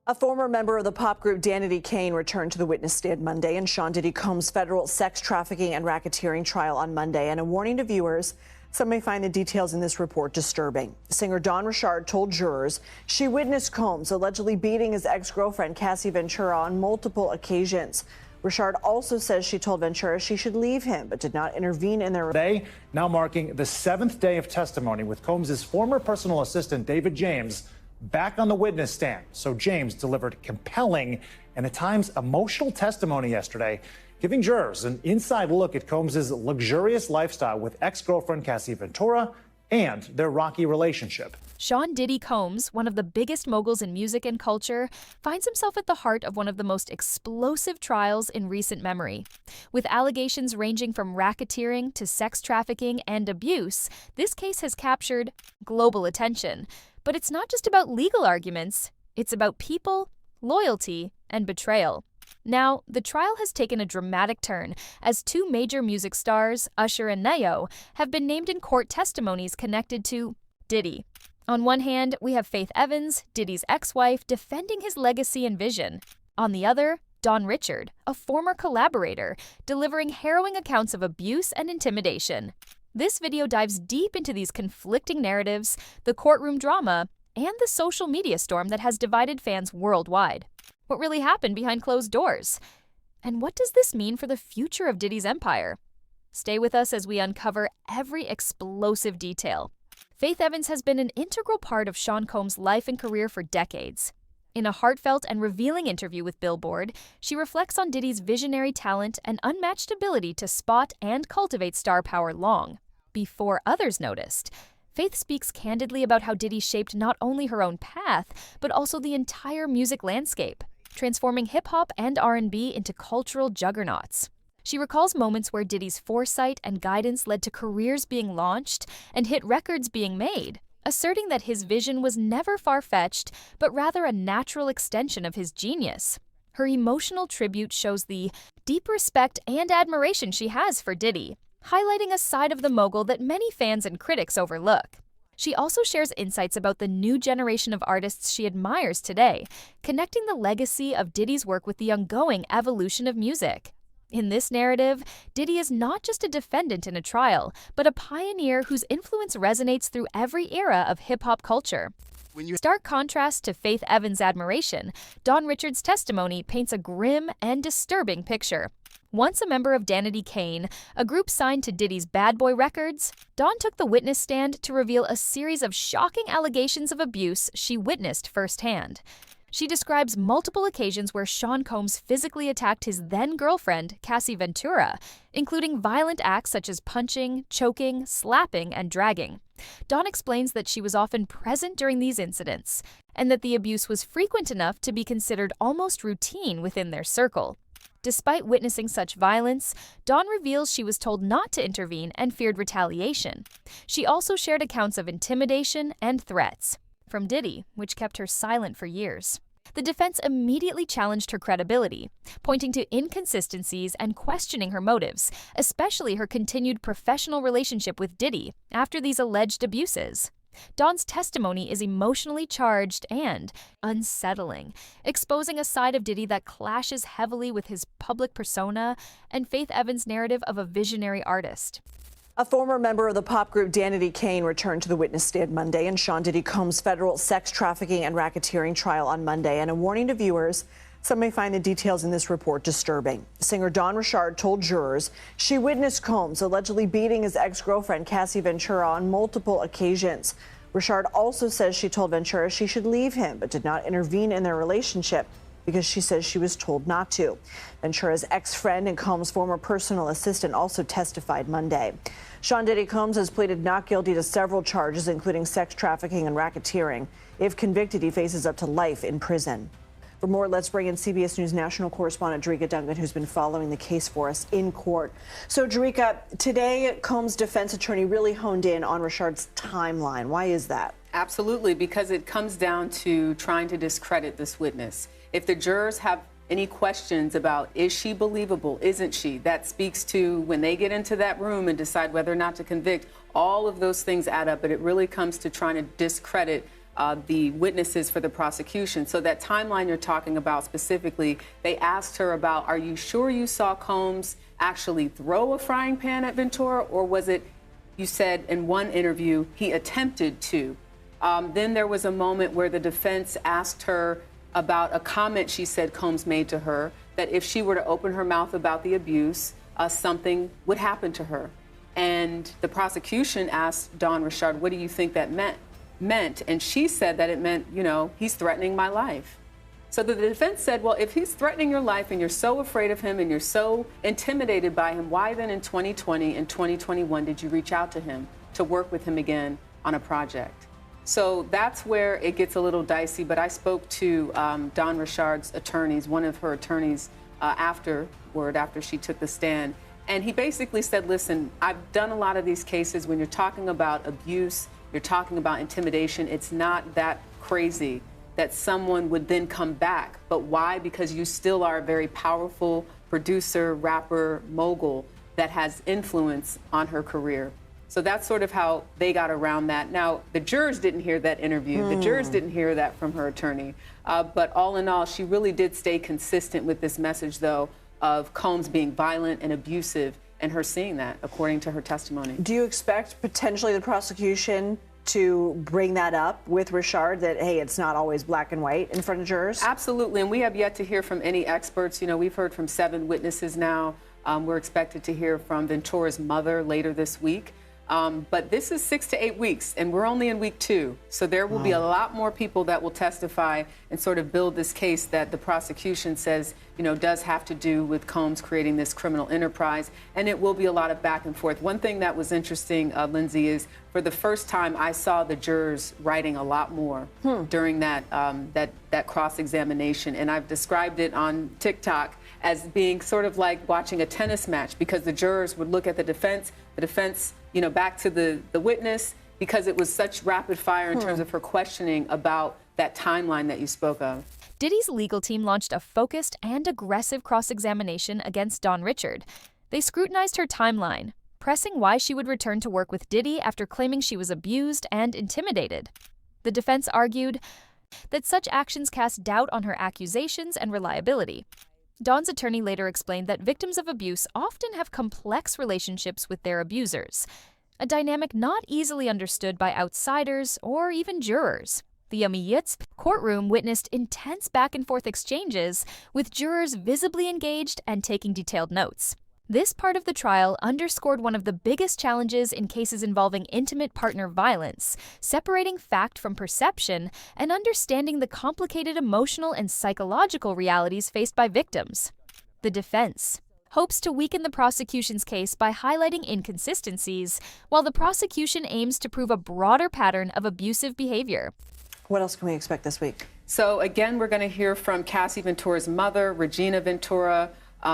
A former member of the pop group Diddy Combs returned to the witness stand Monday in Diddy Combs' federal sex trafficking and racketeering trial on Monday. And a warning to viewers, some may find the details in this report disturbing. Singer Dawn Richard told jurors she witnessed Combs allegedly beating his ex-girlfriend Cassie Ventura on multiple occasions. Richard also says she told Ventura she should leave him, but did not intervene in their Today, now marking the 7th day of testimony with Combs' former personal assistant, David James, back on the witness stand. So James delivered compelling and at times emotional testimony yesterday, giving jurors an inside look at Combs' luxurious lifestyle with ex-girlfriend Cassie Ventura and their rocky relationship. Sean Diddy Combs, one of the biggest moguls in music and culture, finds himself at the heart of one of the most explosive trials in recent memory. With allegations ranging from racketeering to sex trafficking and abuse, this case has captured global attention. But it's not just about legal arguments, it's about people, loyalty, and betrayal. Now, the trial has taken a dramatic turn as two major music stars, Usher and Ne-Yo, have been named in court testimonies connected to Diddy. On one hand, we have Faith Evans, Diddy's ex-wife, defending his legacy and vision. On the other, Dawn Richard, a former collaborator, delivering harrowing accounts of abuse and intimidation. This video dives deep into these conflicting narratives, the courtroom drama, and the social media storm that has divided fans worldwide. What really happened behind closed doors? And what does this mean for the future of Diddy's empire? Stay with us as we uncover every explosive detail. Faith Evans has been an integral part of Sean Combs' life and career for decades. In a heartfelt and revealing interview with Billboard, she reflects on Diddy's visionary talent and unmatched ability to spot and cultivate star power long before others noticed. Faith speaks candidly about how Diddy shaped not only her own path, but also the entire music landscape, transforming hip-hop and R&B into cultural juggernauts. She recalls moments where Diddy's foresight and guidance led to careers being launched and hit records being made, asserting that his vision was never far-fetched, but rather a natural extension of his genius. Her emotional tribute shows the deep respect and admiration she has for Diddy, highlighting a side of the mogul that many fans and critics overlook. She also shares insights about the new generation of artists she admires today, connecting the legacy of Diddy's work with the ongoing evolution of music. In this narrative, Diddy is not just a defendant in a trial, but a pioneer whose influence resonates through every era of hip-hop culture. Stark contrast to Faith Evans' admiration, Dawn Richard's testimony paints a grim and disturbing picture. Once a member of Diddy Combs, a group signed to Diddy's Bad Boy Records, Dawn took the witness stand to reveal a series of shocking allegations of abuse she witnessed firsthand. She describes multiple occasions where Sean Combs physically attacked his then-girlfriend, Cassie Ventura, including violent acts such as punching, choking, slapping, and dragging. Dawn explains that she was often present during these incidents, and that the abuse was frequent enough to be considered almost routine within their circle. Despite witnessing such violence, Dawn reveals she was told not to intervene and feared retaliation. She also shared accounts of intimidation and threats from Diddy, which kept her silent for years. The defense immediately challenged her credibility, pointing to inconsistencies and questioning her motives, especially her continued professional relationship with Diddy after these alleged abuses. Dawn's testimony is emotionally charged and unsettling, exposing a side of Diddy that clashes heavily with his public persona and Faith Evans' narrative of a visionary artist. A former member of the pop group Diddy Combs returned to the witness stand Monday in Diddy Combs' federal sex trafficking and racketeering trial on Monday. And a warning to viewers, some may find the details in this report disturbing. Singer Dawn Richard told jurors she witnessed Combs allegedly beating his ex-girlfriend Cassie Ventura on multiple occasions. Richard also says she told Ventura she should leave him, but did not intervene in their relationship because she says she was told not to. Ventura's ex-friend and Combs' former personal assistant also testified Monday. Sean Diddy Combs has pleaded not guilty to several charges, including sex trafficking and racketeering. If convicted, he faces up to life in prison. For more, let's bring in CBS News national correspondent Jerika Duncan, who's been following the case for us in court. So, Jerika, today Combs' defense attorney really honed in on Richard's timeline. Why is that? Absolutely, because it comes down to trying to discredit this witness. If the jurors have any questions about is she believable, isn't she, that speaks to when they get into that room and decide whether or not to convict, all of those things add up, but it really comes to trying to discredit the witnesses for the prosecution. So that timeline you're talking about specifically, they asked her about, are you sure you saw Combs actually throw a frying pan at Ventura, or was it, you said in one interview, he attempted to? Then there was a moment where the defense asked her about a comment she said Combs made to her, that if she were to open her mouth about the abuse, something would happen to her. And the prosecution asked Dawn Richard, what do you think that meant? And she said that it meant, you know, he's threatening my life. So the defense said, well, if he's threatening your life and you're so afraid of him and you're so intimidated by him, why then in 2020 and 2021 did you reach out to him to work with him again on a project? So that's where it gets a little dicey. But I spoke to Dawn Richard's attorneys, one of her attorneys after she took the stand. And he basically said, listen, I've done a lot of these cases. When you're talking about abuse, you're talking about intimidation, it's not that crazy that someone would then come back. But why? Because you still are a very powerful producer, rapper, mogul that has influence on her career. So that's sort of how they got around that. Now, the jurors didn't hear that interview. The jurors didn't hear that from her attorney. But all in all, she really did stay consistent with this message, though, of Combs being violent and abusive, and her seeing that, according to her testimony. Do you expect potentially the prosecution to bring that up with Richard, that, hey, it's not always black and white in front of jurors? Absolutely, and we have yet to hear from any experts. You know, we've heard from 7 witnesses now. We're expected to hear from Ventura's mother later this week. But this is 6 to 8 weeks, and we're only in week 2. So there will be a lot more people that will testify and sort of build this case that the prosecution says, you know, does have to do with Combs creating this criminal enterprise. And it will be a lot of back and forth. One thing that was interesting, Lindsay, is for the first time I saw the jurors writing a lot more during that cross-examination. And I've described it on TikTok as being sort of like watching a tennis match, because the jurors would look at the defense, you know, back to the witness, because it was such rapid fire in terms of her questioning about that timeline that you spoke of. Diddy's legal team launched a focused and aggressive cross-examination against Dawn Richard. They scrutinized her timeline, pressing why she would return to work with Diddy after claiming she was abused and intimidated. The defense argued that such actions cast doubt on her accusations and reliability. Dawn's attorney later explained that victims of abuse often have complex relationships with their abusers, a dynamic not easily understood by outsiders or even jurors. The Yummy courtroom witnessed intense back-and-forth exchanges, with jurors visibly engaged and taking detailed notes. This part of the trial underscored one of the biggest challenges in cases involving intimate partner violence, separating fact from perception and understanding the complicated emotional and psychological realities faced by victims. The defense hopes to weaken the prosecution's case by highlighting inconsistencies, while the prosecution aims to prove a broader pattern of abusive behavior. What else can we expect this week? So again, we're going to hear from Cassie Ventura's mother, Regina Ventura,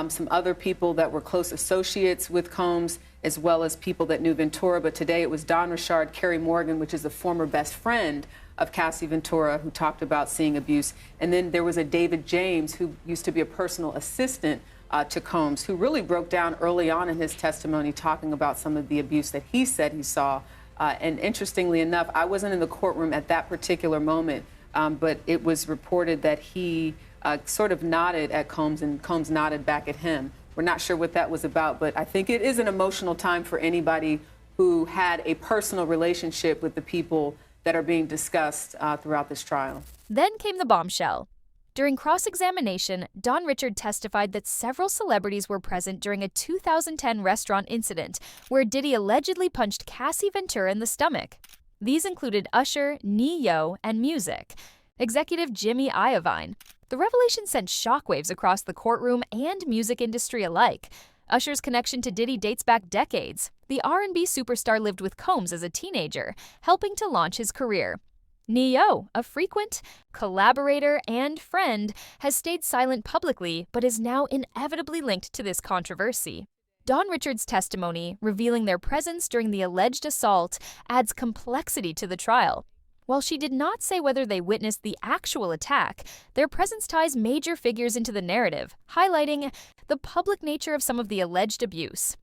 some other people that were close associates with Combs, as well as people that knew Ventura. But today it was Dawn Richard, Carrie Morgan, which is a former best friend of Cassie Ventura, who talked about seeing abuse. And then there was a David James, who used to be a personal assistant to Combs, who really broke down early on in his testimony, talking about some of the abuse that he said he saw. And interestingly enough, I wasn't in the courtroom at that particular moment, but it was reported that he sort of nodded at Combs, and Combs nodded back at him. We're not sure what that was about, but I think it is an emotional time for anybody who had a personal relationship with the people that are being discussed throughout this trial. Then came the bombshell. During cross-examination, Dawn Richard testified that several celebrities were present during a 2010 restaurant incident where Diddy allegedly punched Cassie Ventura in the stomach. These included Usher, Ne-Yo, and Music. Executive Jimmy Iovine. The revelation sent shockwaves across the courtroom and music industry alike. Usher's connection to Diddy dates back decades. The R&B superstar lived with Combs as a teenager, helping to launch his career. Ne-Yo, a frequent collaborator and friend, has stayed silent publicly but is now inevitably linked to this controversy. Dawn Richard's testimony, revealing their presence during the alleged assault, adds complexity to the trial. While she did not say whether they witnessed the actual attack, their presence ties major figures into the narrative, highlighting the public nature of some of the alleged abuse.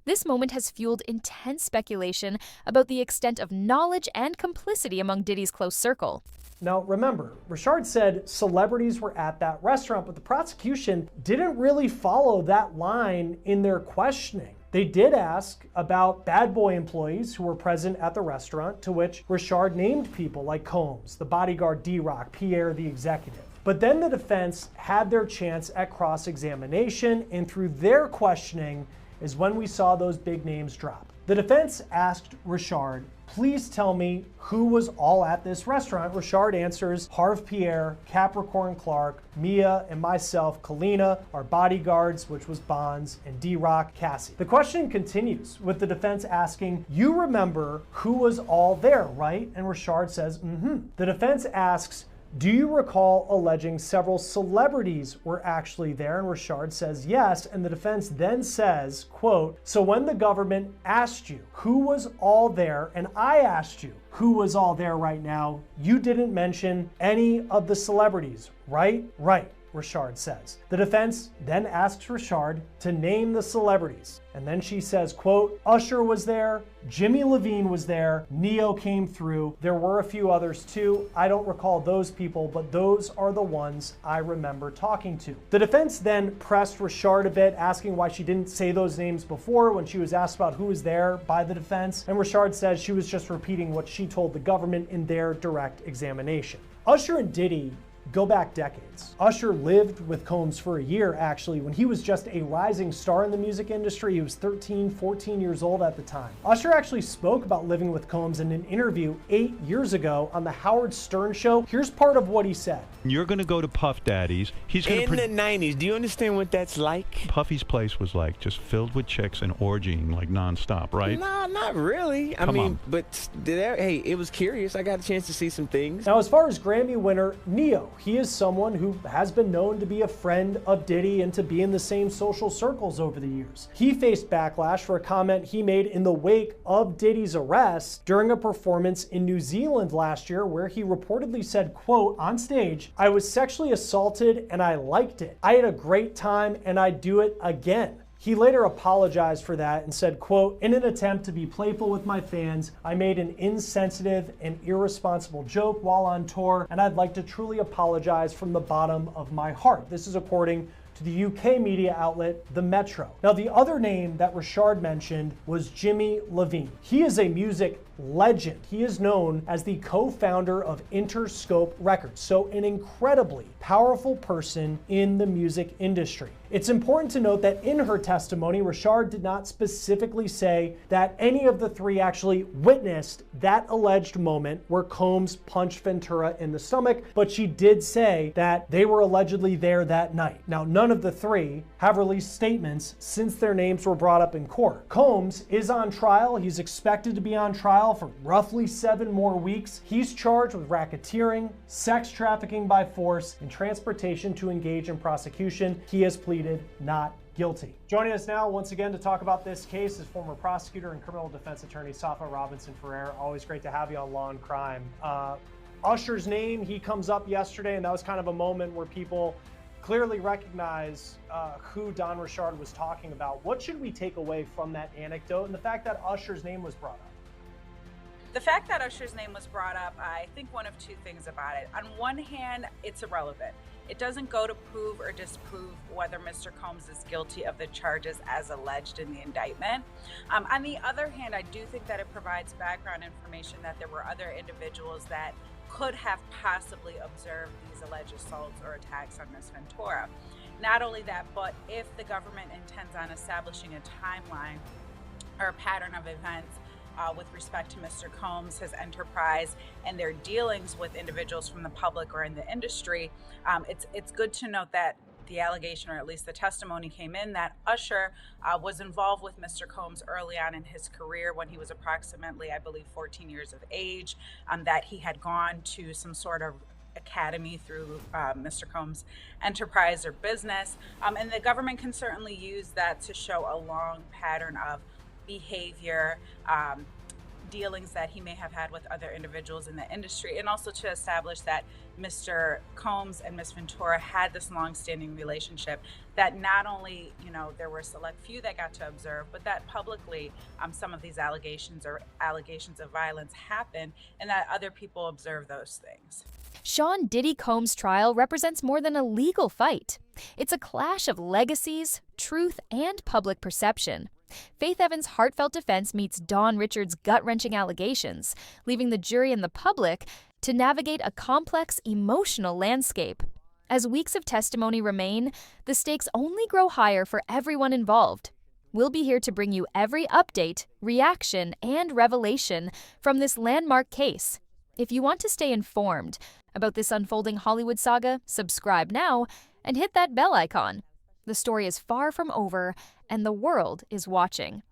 This moment has fueled intense speculation about the extent of knowledge and complicity among Diddy's close circle. Now, remember, Richard said celebrities were at that restaurant, but the prosecution didn't really follow that line in their questioning. They did ask about bad boy employees who were present at the restaurant, to which Richard named people like Combs, the bodyguard D-Rock, Pierre the executive. But then the defense had their chance at cross-examination, and through their questioning is when we saw those big names drop. The defense asked Richard, please tell me who was all at this restaurant. Richard answers, Harv Pierre, Capricorn Clark, Mia, and myself, Kalina, our bodyguards, which was Bonds, and D-Rock, Cassie. The question continues with the defense asking, you remember who was all there, right? And Richard says, The defense asks, do you recall alleging several celebrities were actually there? And Richard says yes, and the defense then says, quote, so when the government asked you who was all there, and I asked you who was all there right now, you didn't mention any of the celebrities, right? Right, Richard says. The defense then asks Richard to name the celebrities. And then she says, quote, Usher was there, Jimmy Levine was there, Ne-Yo came through. There were a few others too. I don't recall those people, but those are the ones I remember talking to. The defense then pressed Richard a bit, asking why she didn't say those names before when she was asked about who was there by the defense. And Richard says she was just repeating what she told the government in their direct examination. Usher and Diddy go back decades. Usher lived with Combs for a year, actually, when he was just a rising star in the music industry. He was 13, 14 years old at the time. Usher actually spoke about living with Combs in an interview 8 years ago on the Howard Stern show. Here's part of what he said. You're going to go to Puff Daddy's. He's going in the 90s. Do you understand what that's like? Puffy's place was like just filled with chicks and orgying like nonstop, right? No, not really. I mean, but hey, it was curious. I got a chance to see some things. Now, as far as Grammy winner Ne-Yo, he is someone who has been known to be a friend of Diddy and to be in the same social circles over the years. He faced backlash for a comment he made in the wake of Diddy's arrest during a performance in New Zealand last year, where he reportedly said, quote, on stage, I was sexually assaulted and I liked it. I had a great time and I'd do it again. He later apologized for that and said, quote, in an attempt to be playful with my fans, I made an insensitive and irresponsible joke while on tour, and I'd like to truly apologize from the bottom of my heart. This is according to the UK media outlet, The Metro. Now, the other name that Richard mentioned was Jimmy Levine. He is a music legend. He is known as the co-founder of Interscope Records, so an incredibly powerful person in the music industry. It's important to note that in her testimony, Richard did not specifically say that any of the three actually witnessed that alleged moment where Combs punched Ventura in the stomach, but she did say that they were allegedly there that night. Now, none of the three have released statements since their names were brought up in court. Combs is on trial. He's expected to be on trial for roughly 7 more weeks. He's charged with racketeering, sex trafficking by force, and transportation to engage in prosecution. He has pleaded not guilty. Joining us now once again to talk about this case is former prosecutor and criminal defense attorney Safa Robinson Ferrer. Always great to have you on Law and Crime. Usher's name, he comes up yesterday, and that was kind of a moment where people clearly recognize who Don Richard was talking about. What should we take away from that anecdote and the fact that Usher's name was brought up? The fact that Usher's name was brought up, I think one of two things about it. On one hand, it's irrelevant. It doesn't go to prove or disprove whether Mr. Combs is guilty of the charges as alleged in the indictment. On the other hand, I do think that it provides background information that there were other individuals that could have possibly observed these alleged assaults or attacks on Ms. Ventura. Not only that, but if the government intends on establishing a timeline or a pattern of events with respect to Mr. Combs, his enterprise, and their dealings with individuals from the public or in the industry, it's good to note that the allegation, or at least the testimony came in, that Usher was involved with Mr. Combs early on in his career when he was approximately, I believe, 14 years of age, that he had gone to some sort of academy through Mr. Combs' enterprise or business. And the government can certainly use that to show a long pattern of behavior, dealings that he may have had with other individuals in the industry, and also to establish that Mr. Combs and Ms. Ventura had this long-standing relationship, that not only, there were a select few that got to observe, but that publicly some of these allegations or allegations of violence happened, and that other people observe those things. Sean Diddy Combs' trial represents more than a legal fight. It's a clash of legacies, truth, and public perception. Faith Evans' heartfelt defense meets Dawn Richards' gut-wrenching allegations, leaving the jury and the public to navigate a complex, emotional landscape. As weeks of testimony remain, the stakes only grow higher for everyone involved. We'll be here to bring you every update, reaction, and revelation from this landmark case. If you want to stay informed about this unfolding Hollywood saga, subscribe now and hit that bell icon. The story is far from over, and the world is watching.